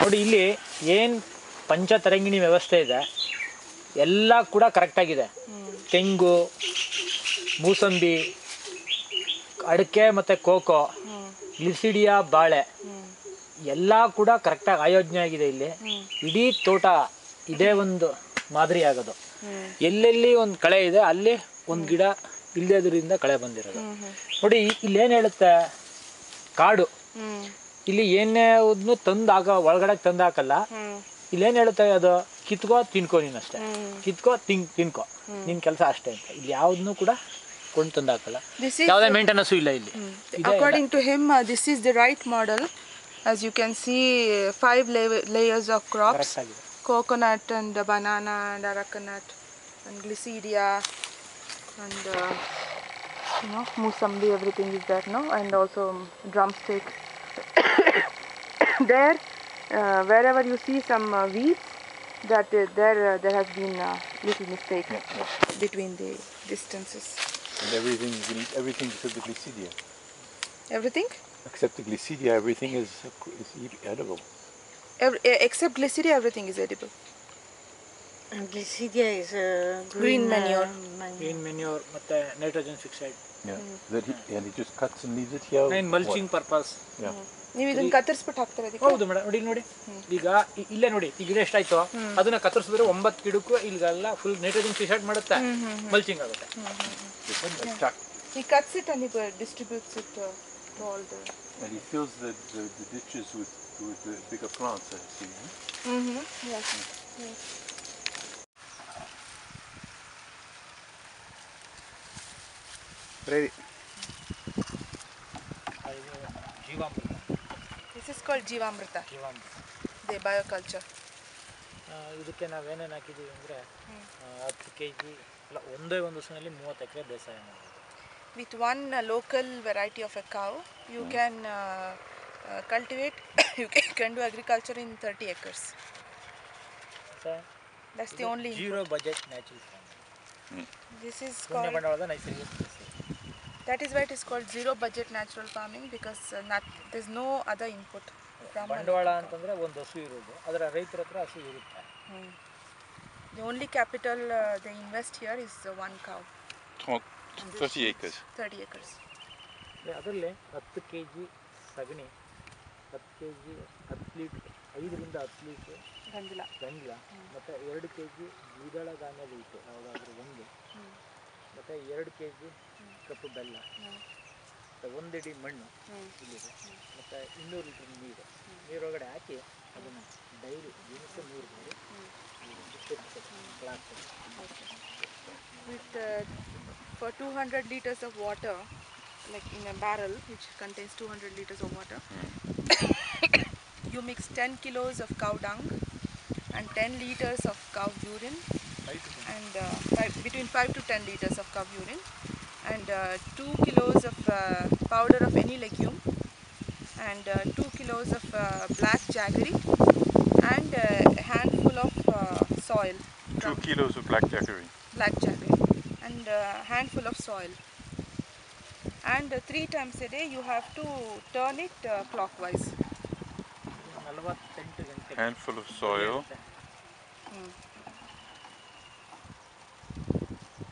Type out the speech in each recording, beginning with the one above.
ನೋಡಿ ಇಲ್ಲಿ ಏನು ಪಂಚತರಂಗಿಣಿ ವ್ಯವಸ್ಥೆ ಇದೆ ಎಲ್ಲ ಕೂಡ ಕರೆಕ್ಟಾಗಿದೆ. ತೆಂಗು, ಮೂಸಂಬಿ, ಅಡಿಕೆ ಮತ್ತು ಕೋಕೋ, ಗ್ಲಿಸಿಡಿಯಾ, ಬಾಳೆ ಎಲ್ಲ ಕೂಡ ಕರೆಕ್ಟಾಗಿ ಆಯೋಜನೆ ಆಗಿದೆ. ಇಲ್ಲಿ ಇಡೀ ತೋಟ ಇದೇ ಒಂದು ಮಾದರಿ ಆಗೋದು. ಎಲ್ಲೆಲ್ಲಿ ಒಂದು ಕಳೆ ಇದೆ ಅಲ್ಲಿ ಒಂದು ಗಿಡ ಇಲ್ಲದ್ರಿಂದ ಕಳೆ ಬಂದಿರೋದು. ನೋಡಿ ಇಲ್ಲೇನು ಹೇಳುತ್ತೆ, ಕಾಡು. ಇಲ್ಲಿ ಏನೇ ತಂದು ಒಳಗಡೆ ತಂದು ಹಾಕಲ್ಲ. ಇಲ್ಲೇನು ಹೇಳುತ್ತೆ, ಅದು ಕಿತ್ಕೋ ತಿನ್ಕೋ, ನೀನು ಅಷ್ಟೇ ಕಿತ್ಕೋ ತಿನ್ಕೋ, ನಿನ್ನ ಕೆಲಸ ಅಷ್ಟೇ ಅಂತ. ಇಲ್ಲಿ ಯಾವುದನ್ನು ಕೂಡ ಕೊಂಡು ತಂದು ಹಾಕಲ್ಲ, ಯಾವುದೇ ಮೇಂಟೆನೆನ್ಸು ಇಲ್ಲ ಇಲ್ಲಿ. According to him, this is the right model. As you can see, 5 layers of crops: coconut and banana and arecanut and glycidia and musambi, everything is there, no? And also drumstick. There, wherever you see some weeds, that there has been a little mistake between the distances. And everything except the glycidia. Everything? Except the glycidia, everything is edible. Except glycidia, everything is edible. And glycidia is green manure. Green manure ಮತ್ತೆ nitrogen fixed. Yeah. And he just cuts and leaves it here. And mulching purpose. Yeah. ನೀವು ಇದನ್ನ ಕತ್ತರಿಸ್ಬಿಟ್ಟು ಹಾಕ್ತಾರೆ ಅದಕ್ಕೆ? ಹೌದು madam. ನೋಡಿ ಈಗ ಇಲ್ಲೇ ನೋಡಿ, ಈ ಗಿಡ ಎಷ್ಟಾಯ್ತು ಅದನ್ನ ಕತ್ತರಿಸಿದ್ರೆ 9 ಗಿಡಕ್ಕೂ ಇಲ್ಲೆಲ್ಲ ಫುಲ್ ನೈಟ್ರೋಜನ್ ಫಿಕ್ಸೆಡ್ ಮಾಡುತ್ತೆ, ಮಲ್ಚಿಂಗ್ ಆಗುತ್ತೆ. He cuts it and he distributes it to all the... And he fills the ditches with the bigger plants, I see. Yes. Ready. ಜೀವಾಮೃತ. This is called Jivamrita. The bioculture. ಇದಕ್ಕೆ ನಾವೇನೇನು ಹಾಕಿದ್ದೀವಿ ಅಂದರೆ 10 kg ಅಲ್ಲ, ಒಂದೇ ಒಂದು ವರ್ಷದಲ್ಲಿ 30 ಎಕರೆ ಬೇಸಾಯ ಮಾಡ್ಬೋದು. With one local variety of a cow, you can cultivate, you can do agriculture in 30 acres. That's the only... Zero budget natural farming. This is called... ಬಂಡವಾಳದ ನೈಸರ್ಗಿಕ ಕೃಷಿ. That is why it is called zero budget natural farming, because there's no other input. ಬಂಡವಾಳ ಅಂತಂದ್ರೆ ಒಂದು ಹಸು ಇರೋದು, ಅದರ ರೈತರ ಹತ್ರ ಹಸು ಇರುತ್ತೆ. The only capital they invest here is one cow. 30 acres. 30 acres. ಅದರಲ್ಲಿ 10 kg ಸಗಣಿ, 10 kg 10 ಲೀಟ್ರ್, 5 ರಿಂದ 10 ಲೀಟ್ರ್ ಗಂಜಲ, ಮತ್ತು 2 kg ದ್ವಿದಳ ಧಾನ್ಯದ ಹಿಟ್ಟು ಯಾವುದಾದ್ರೂ ಒಂದು, ಮತ್ತು 2 kg ಕಪ್ಪು ಬೆಲ್ಲ, ಮತ್ತು 1 ಇಡಿ ಮಣ್ಣು ಇಲ್ಲಿದೆ, ಮತ್ತು 200 ಲೀಟ್ರ್ ನೀರೊಳಗಡೆ ಹಾಕಿ ಅದನ್ನು ಡೈಲಿ ದಿನಕ್ಕೆ 3 ಬಾರಿ For 200 liters of water, like in a barrel which contains 200 liters of water, you mix 10 kilos of cow dung and 10 liters of cow urine, and between 5 to 10 liters of cow urine, and 2 kilos of powder of any legume, and 2 kilos of black jaggery, and a handful of soil. 2 kilos of black jaggery. And a handful of soil. And 3 times a day you have to turn it clockwise. Handful of soil.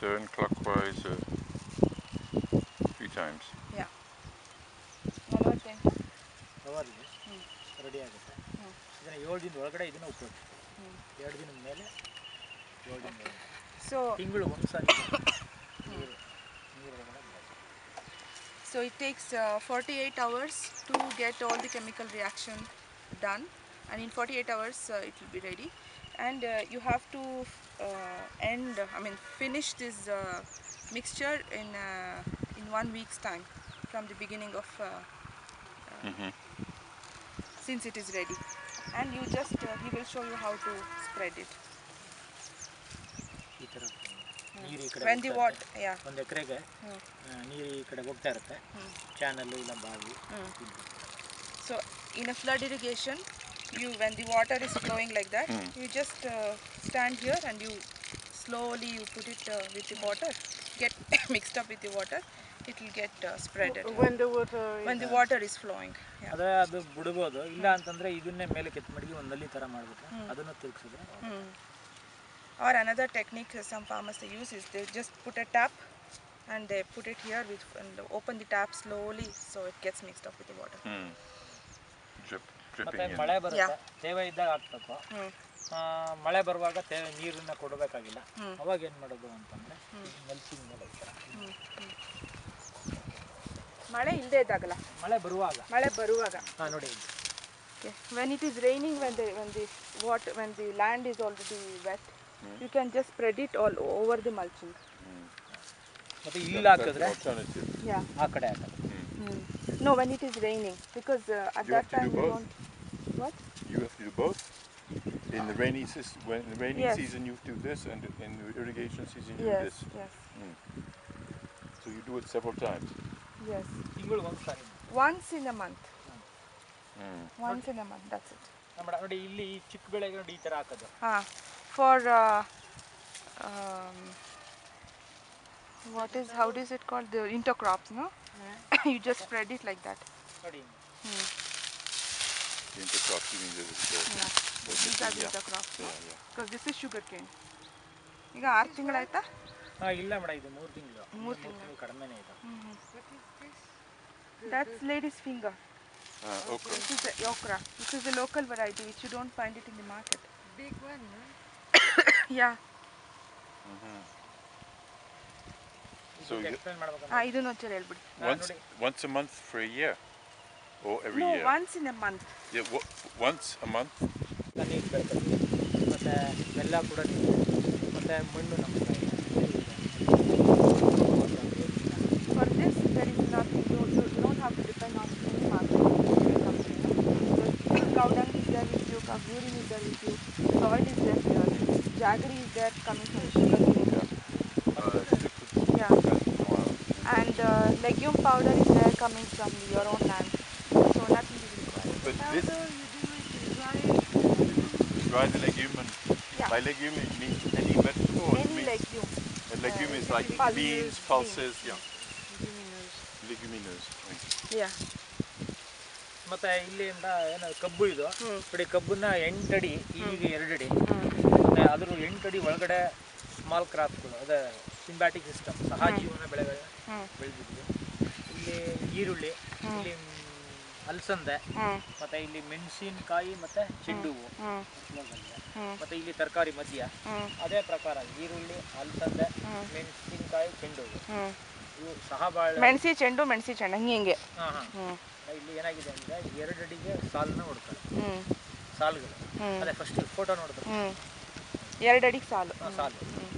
Turn clockwise 3 times. Yeah. 48 hourly ready ಆಗುತ್ತೆ. ಇದನ್ನು 7 ದಿನದ ಒಳಗಡೆ ಇದನ್ನು ಉಪಯೋಗಿಸ್ತೀವಿ. 2 ದಿನದ ಮೇಲೆ 7 ದಿನ ತಿಂಗಳು ಒಂದ್ಸಲ ನೀರು. So it takes 48 hours to get all the chemical reaction done, and in 48 hours it will be ready, and you have to finish this mixture in 1 week's time from the beginning of since it is ready, and you just he will show you how to spread it. When the water, ಒಂದು ಎಕರೆಗೆ ನೀರು ಈ ಕಡೆ ಹೋಗ್ತಾ ಇರುತ್ತೆ, channel ಇಲ್ಲ ಬಾವಿ. So in a flood irrigation, when the water is flowing like that, you just stand here and you slowly put it with the water, get mixed up with the water, it will get spreaded When the water is... when the water is flowing. Yeah. ಅದೇ ಅದು ಬಿಡ್ಬೋದು, ಇಲ್ಲ ಅಂತಂದ್ರೆ ಇದನ್ನೇ ಮೇಲೆ ಕೆತ್ತ ಮಡಗಿ ಒಂದು ನಲ್ಲಿ ಥರ ಮಾಡ್ಬಿಟ್ಟು ಅದನ್ನು ತಿರುಗಿಸಿದ್ರೆ. Or another technique some farmers they use is they just put a tap and they put it here with and open the tap slowly so it gets mixed up with the water. Dripping ಮತ್ತೆ in. ಮಳೆ ಬರುತ್ತೆ, Yeah. ತೇವ ಇದ್ದಾಗ ಹಾಕ್ಬೇಕು. ಮಳೆ ಬರುವಾಗ ನೀರನ್ನ ಕೊಡಬೇಕಾಗಿಲ್ಲ. ಅವಾಗ ಏನು ಮಾಡೋದು ಅಂತಂದರೆ ಮಲ್ಚಿಂಗ್ ಮೇಲೆ ಈ ಥರ. ಮಳೆ ಇಲ್ಲದೆ ಇದ್ದಾಗಲ್ಲ, ಮಳೆ ಬರುವಾಗ ನೋಡಿ. Okay. When it is raining, when the land is already wet, you can just spread it all over the mulching. ಮತ್ತೆ ಇಲ್ಲಿ ಹಾಕಿದ್ರೆ Alternative. Yeah. ಆ ಕಡೆ ಹಾಕೋದು. No, when it is raining, because at You that have to time do you both? don't. What? You have to do both. In the rainy season, when in the rainy Yes. season you do this, and in the irrigation season you do Yes. this. Yes. So you do it several times. Yes. ತಿಂಗಳು ಒಂದು ಸಾರಿ. Once in a month. Once in a month. That's it. ನೋಡಿ ಇಲ್ಲಿ ಈ ಚಿಕ್ಕ ಬೆಳೆಗೆ ನೋಡಿ ಈ ಥರ ಹಾಕೋದು. For how is it called, the intercrops, no? You just spread it like that. ನೋಡಿ The intercrops, you mean These are the intercrops. Because this is sugar cane. ಈಗ 6 ತಿಂಗಳಾಯ್ತಾ? ಇಲ್ಲ ಮೇಡಮ್, ಇದು 3 ತಿಂಗಳು. 3 ತಿಂಗಳು ಕಡಿಮೆನೇ ಇದೆ. That's lady's finger. okra. This is the okra. This is the local variety which you don't find it in the market. Big one, no? Yeah. So you, explain ಮಾಡ್ಬೇಕಂದ್ರೆ ಇದನ್ನು ಒಂಚೂರು ಹೇಳ್ಬಿಡಿ. once a month for a year, or every No, year? once in a month. Yeah, once a month. ನೀರು ಬೆಳ್ಕೊತೀವಿ, ಮತ್ತು ಬೆಲ್ಲ ಕೂಡ ನೀರು, ಮತ್ತು ಮಣ್ಣು ನಮ್ಮ ಕಡೆ ಇದೆ. For this, there is nothing. You don't have to depend on any market. Cow dung is there with you, cow urine is there with you, soil is there here, jaggery is there coming from sugar cane. Yeah. And legume powder is there coming from your own land. So nothing is required. But this, dry the legume, and Yeah. by legume it means any vegetable. Or it Any means legume. a legume is like pulses, beans, pulses, yeah, Leguminous. leguminous. Yeah. ಮತ್ತು ಇಲ್ಲಿಂದ ಏನು ಕಬ್ಬು ಇದು ನೋಡಿ, ಕಬ್ಬನ್ನ 8 ಅಡಿ, ಈಗ 2 ಅಡಿ, ಮತ್ತು ಅದ್ರ 8 ಅಡಿ ಒಳಗಡೆ ಸ್ಮಾಲ್ ಕ್ರಾಪ್ಗಳು, ಅದೇ ಸಿಂಬ್ಯಾಟಿಕ್ ಸಿಸ್ಟಮ್, ಸಹಜೀವನ ಬೆಳೆಗಳು ಬೆಳೆದಿದ್ವಿ. ಇಲ್ಲಿ ಈರುಳ್ಳಿ, ಇಲ್ಲಿ ಅಲಸಂದೆ, ಮತ್ತು ಇಲ್ಲಿ ಮೆಣಸಿನಕಾಯಿ ಮತ್ತು ಚೆಂಡು ಹೂವು, ಮತ್ತು ಇಲ್ಲಿ ತರಕಾರಿ ಮಧ್ಯ ಅದೇ ಪ್ರಕಾರ ಈರುಳ್ಳಿ, ಅಲಸಂದೆ, ಮೆಣಸಿನಕಾಯಿ, ಚೆಂಡು ಹೂವು, ಇವು ಸಹ ಬಾಳೆ. ಮೆಣಸಿ ಚೆಂಡು ಹಿಂಗೆ. ಇಲ್ಲಿ ಏನಾಗಿದೆ ಅಂದರೆ 2 ಅಡಿಗೆ ಸಾಲನ್ನ ಹೊಡ್ತಾರೆ, ಸಾಲುಗಳು. ಅದೇ ಫಸ್ಟ್ ಫೋಟೋ ನೋಡ್ಬೇಕು, 2 ಅಡಿಗೆ ಸಾಲು.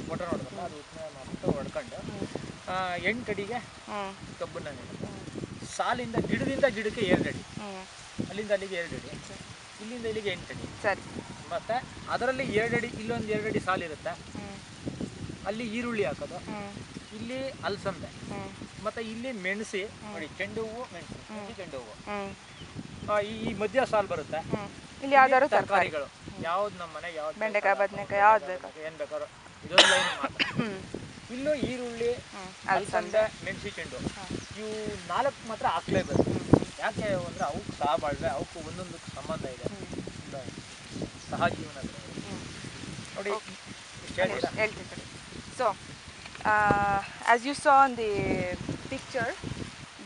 ಫೋಟೋ ನೋಡ್ಬೇಕು, ಅದು ಮಾಡ್ಬಿಟ್ಟು ಹೊಡ್ಕೊಂಡು 8 ಅಡಿಗೆ ಕಬ್ಬನ್ನ ನೆಡೋದು. ಸಾಲಿಂದ ಗಿಡದಿಂದ ಗಿಡಕ್ಕೆ 2 ಅಡಿ, ಅಲ್ಲಿಂದ ಅಲ್ಲಿಗೆ 2 ಅಡಿ, ಇಲ್ಲಿಂದ ಇಲ್ಲಿಗೆ 8 ಅಡಿ. ಸರಿ. ಮತ್ತು ಅದರಲ್ಲಿ 2 ಅಡಿ, ಇಲ್ಲೊಂದು 2 ಅಡಿ ಸಾಲಿರುತ್ತೆ, ಅಲ್ಲಿ ಈರುಳ್ಳಿ ಹಾಕೋದು, ಇಲ್ಲಿ ಅಲಸಂದೆ, ಮತ್ತು ಇಲ್ಲಿ ಮೆಣಸಿ ನೋಡಿ, ಚೆಂಡು ಹೂವು, ಮೆಣಸಿ ಚೆಂಡು ಹೂವು, ಈ ಮಧ್ಯ ಸಾಲು ಬರುತ್ತೆ. ಇಲ್ಲಿ ಯಾವ್ದಾದ್ರು ತರಕಾರಿಗಳು ಯಾವ್ದು ನಮ್ಮ ಮನೆಗೆ ಯಾವ್ದು, ಬೆಂಡೆಕಾಯಿ, ಬದನೆಕಾಯಿ, ಯಾವ್ದು ಬೇಕು ಏನು ಬೇಕಾದ್ರೂ ಇದೊಂದು ಲೈನ್ ಮಾತ್ರ. ಇಲ್ಲೂ ಈರುಳ್ಳಿ, ಅಲಸಂದೆ, ಮೆಣಸಿ, ಚೆಂಡು ಇವು 4 ಮಾತ್ರ ಹಾಕ್ಲೇಬೇಕು. ಯಾಕೆ ಅಂದರೆ ಅವಕ್ಕೆ ಸಹ ಬಾಳ್ವೆ, ಅವಕ್ಕೂ ಒಂದೊಂದಕ್ಕೆ ಸಂಬಂಧ ಇದೆ, ಸಹಜೀವನ ನೋಡಿ. ಹೇಳ್ತೀನಿ. So, as you saw in the picture,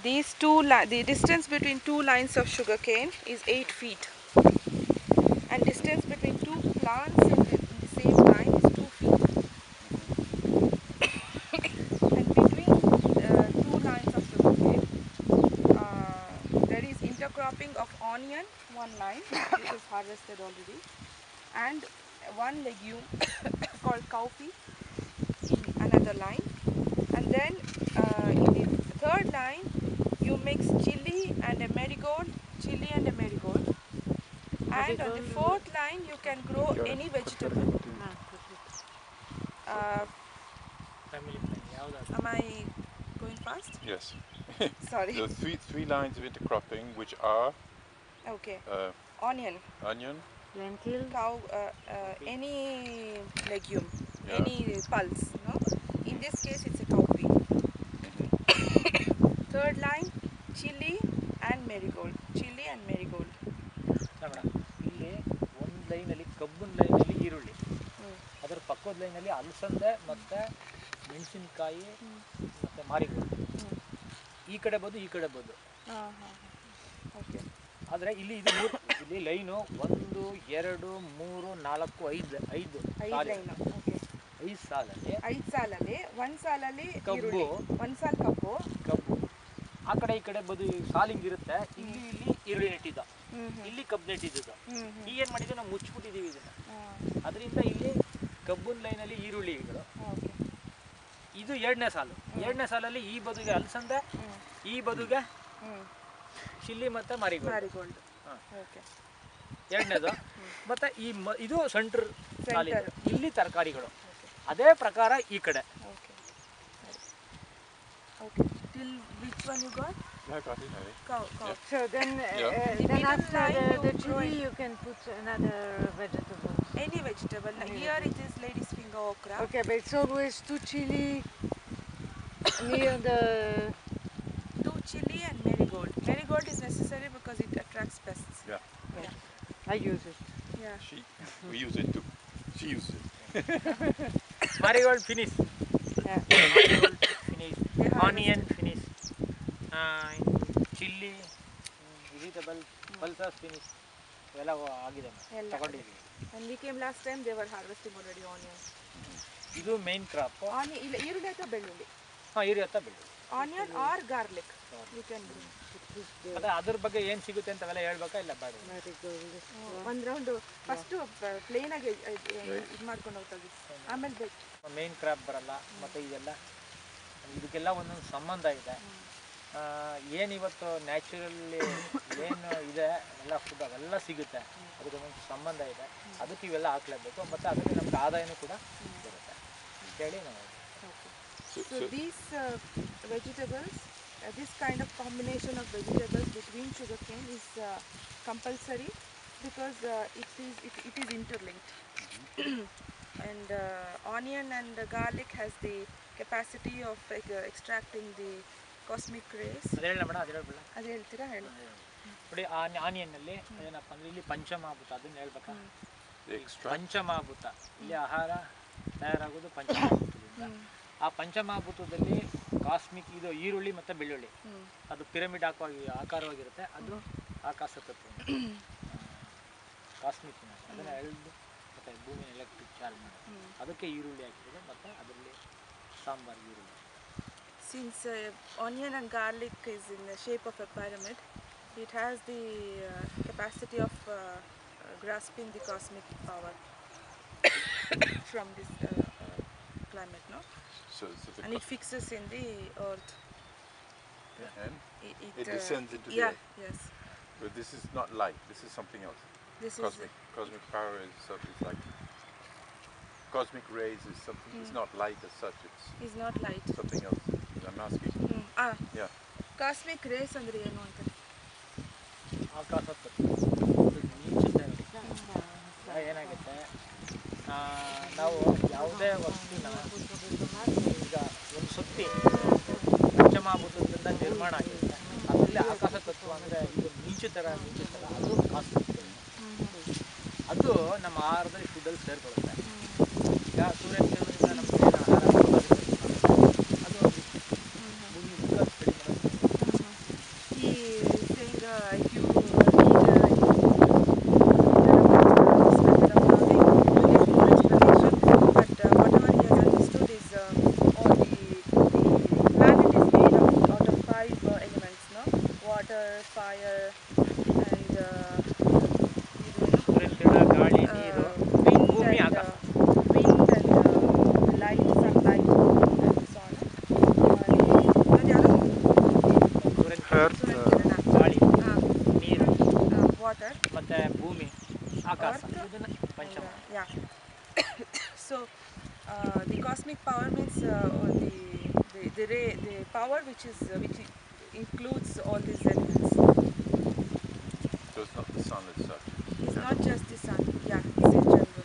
the distance between 2 lines of sugar cane is 8 feet, and distance between 2 plants in the same line is 2 feet. And between 2 lines of sugar cane, there is intercropping of onion, 1 line which is harvested already, and 1 legume called cowpea in another line, and then in the 3rd line you mix chili and a marigold, and on the 4th line you can grow any vegetable. Am I going fast? Yes. Sorry. So three lines of intercropping, which are Okay. Onion, Lentil. cow, any legume, Yeah. any pulse. No, in this case it's a cowpea. third line, chili and marigold. Chili and marigold. Madam ಇಲ್ಲಿ ಒಂದು ಲೈನಲ್ಲಿ ಕಬ್ಬಿನ ಲೈನಲ್ಲಿ ಈರುಳ್ಳಿ, ಅದರ ಪಕ್ಕದ ಲೈನಲ್ಲಿ ಅಲಸಂದೆ ಮತ್ತು ಮೆಣಸಿನ್ಕಾಯಿ ಮತ್ತು ಮಾರಿಗೋಲ್ಡ್. ಈ ಕಡೆ ಬದು ಈ ಕಡೆ ಬದು. ಓಕೆ. ಆದರೆ ಇಲ್ಲಿ ಇದು ಮೂರು, ಇಲ್ಲಿ ಲೈನು 1 2 3 4 5 ಲೈನು. ಓಕೆ. 5 ಸಾಲಲ್ಲಿ 5 ಸಾಲಲ್ಲಿ ಒಂದು ಸಾಲಲ್ಲಿ ಕಬ್ಬು, ಒಂದು ಸಾಲು ಕಬ್ಬು. ಆ ಕಡೆ ಈ ಕಡೆ ಬದು ಸಾಲಿಂಗ್ ಇರುತ್ತೆ. ಇಲ್ಲಿ ಈರುಳ್ಳಿ ನೆಟ್ಟಿದ್ದ, ಇಲ್ಲಿ ಕಬ್ಬು ನೆಟ್ಟಿದ್ದು. ಈಗ ಏನು ಮಾಡಿದ್ವಿ ನಾವು ಮುಚ್ಚಿಬಿಟ್ಟಿದ್ದೀವಿ ಇದನ್ನು. ಅದರಿಂದ ಇಲ್ಲಿ ಕಬ್ಬಿನ ಲೈನಲ್ಲಿ ಈರುಳ್ಳಿಗಳು. ಇದು ಎರಡನೇ ಸಾಲು. ಎರಡನೇ ಸಾಲಲ್ಲಿ ಈ ಬದುಗೆ ಅಲಸಂದೆ, ಈ ಬದುಗೆ ಚಿಲ್ಲಿ ಮತ್ತು ಮಾರಿಗೋಲ್ಡ್. ಎರಡನೇದು. ಮತ್ತು ಇದು ಸೆಂಟ್ರ್ ಸಾಲಿಗೆ ಇಲ್ಲಿ ತರಕಾರಿಗಳು. ಅದೇ ಪ್ರಕಾರ ಈ ಕಡೆ. Okay. Till which one you got? Yeah, I got it, I think. Cow. So then, Yeah. then after line the you chili, growing. you can put another vegetable. Any vegetable. Like here it is lady's finger okra. Okay, but it's always two chili near the. 2 chili and marigold. Marigold is necessary because it attracts pests. Yeah. I use it. Yeah. We use it too. She uses it. Marigold finish, Yeah. Finish, onion finish, chilli, vegetable, pulses finish, ಇವೆಲ್ಲ ಆಗಿದೆ ತಗೊಂಡಿದ್ದೀವಿ. When we came last time, they were harvesting already onions. ಇದು main crop. ಇಲ್ಲ ಈರುಳ್ಳಿ ಅಥವಾ ಬೆಳ್ಳುಳ್ಳಿ. ಈರುಳ್ಳಿ ಅಥವಾ ಬೆಳ್ಳುಳ್ಳಿ. Onion or garlic. You can bring. ಅದೇ ಅದ್ರ ಬಗ್ಗೆ ಏನು ಸಿಗುತ್ತೆ ಅಂತ ಅವೆಲ್ಲ ಹೇಳ್ಬೇಕಾ ಇಲ್ಲ ಬೇಡ? ಒಂದು ರೌಂಡು ಫಸ್ಟು ಪ್ಲೇನ್ ಆಗಿ ಇದು ಮಾಡ್ಕೊಂಡು ಹೋಗ್ತಾಗಿ, ಆಮೇಲೆ ಬೇಕು. ಮೇನ್ ಕ್ರಾಪ್ ಬರಲ್ಲ. ಮತ್ತು ಇದೆಲ್ಲ ಇದಕ್ಕೆಲ್ಲ ಒಂದೊಂದು ಸಂಬಂಧ ಇದೆ. ಏನಿವತ್ತು ನ್ಯಾಚುರಲ್ಲಿ ಏನು ಇದೆ ಎಲ್ಲ ಫುಡ್ ಅವೆಲ್ಲ ಸಿಗುತ್ತೆ, ಅದಕ್ಕೊಂದೊಂದು ಸಂಬಂಧ ಇದೆ. ಅದಕ್ಕೆ ಇವೆಲ್ಲ ಹಾಕ್ಲೇಬೇಕು. ಮತ್ತು ಅದಕ್ಕೆ ನಮ್ಗೆ ಆದಾಯನೂ ಕೂಡ ಬರುತ್ತೆ ಅಂತೇಳಿ ನಾವು. So these vegetables, this kind of combination of vegetables between sugarcane is compulsory because it is interlinked. And onion and garlic has the capacity of extracting the cosmic rays. ಅದು ಹೇಳ ಮೇಡಮ್, ಅದು ಹೇಳ್ಬಿಡ. ಅದು ಹೇಳ್ತೀರಾ? ಹೇಳಿ. ನೋಡಿ, ಆನಿಯನ್ನಲ್ಲಿ ಏನಪ್ಪ ಅಂದರೆ ಇಲ್ಲಿ ಪಂಚಮಹಾಭೂತ, ಅದನ್ನು ಹೇಳ್ಬೇಕಾ? ಪಂಚಮಹಾಭೂತ ಇಲ್ಲಿ ಆಹಾರ ತಯಾರಾಗೋದು ಪಂಚಮಹಾಭೂತದಿಂದ. ಆ ಪಂಚಮಹಾಭೂತದಲ್ಲಿ ಕಾಸ್ಮಿಕ್ ಇದು ಈರುಳ್ಳಿ ಮತ್ತು ಬೆಳ್ಳುಳ್ಳಿ, ಅದು ಪಿರಮಿಡ್ ಆಕಾರವಾಗಿರುತ್ತೆ. ಅದು ಆಕಾಶ ತತ್ವ, ಕಾಸ್ಮಿಕ್. ಅದನ್ನು ಎಳೆದು ಮತ್ತು ಭೂಮಿನ ಎಲೆಕ್ಟ್ರಿಕ್ ಚಾರ್ಜ್ ಮಾಡಿ ಅದಕ್ಕೆ ಈರುಳ್ಳಿ ಹಾಕಿರೋದು. ಮತ್ತು ಅದರಲ್ಲಿ ಸಾಂಬಾರು ಈರುಳ್ಳಿ. Since onion and garlic is in the shape of a pyramid, it has the capacity of grasping the cosmic power from this climate, no? And it fixes in the earth. And it descends into the earth. Yes. But this is not light. This is something else. This Cosmic power is something like cosmic rays is something. It's not light as such. is not light. Something else. I'm asking. Yeah. Cosmic rays ಅಂದ್ರೆ ಏನು ಅಂತ? ಆಕಾಶ ತತ್ವ ಏನಾಗುತ್ತೆ, ನಾವು ಯಾವುದೇ ವಸ್ತುನ ಈಗ ಒಂದು ಸುತ್ತಿ ಪಂಚಮಹಾಭೂತದಿಂದ ನಿರ್ಮಾಣ ಆಗಿರುತ್ತೆ. ಅದರಲ್ಲಿ ಆಕಾಶ ತತ್ವ ಅಂದರೆ ಇದು ಮಿಂಚುತ್ತಲ್ಲ, ಅದು ಕಾಸ್ಮಿಕ್. ಅದು ನಮ್ಮ ಆಹಾರದಲ್ಲಿ ಫುಡ್ಡಲ್ಲಿ ಸೇರ್ಕೊಳ್ಳುತ್ತೆ. ಈಗ ಸೂರ್ಯನ ಕಿರಣದಿಂದ ನಮಗೆ ಏನು ಆಹಾರ ಅದು ಭೂಮಿ ಉತ್ತರ ಕಡಿಮೆ. ಮತ್ತೆ ಭೂಮಿ, ಆಕಾಶ, ಇದನ್ನ ಪಂಚಮ. Yeah. So the cosmic power means the power which includes all these elements. So it's not the sun as such. It's not just the sun. Yeah, it's in general.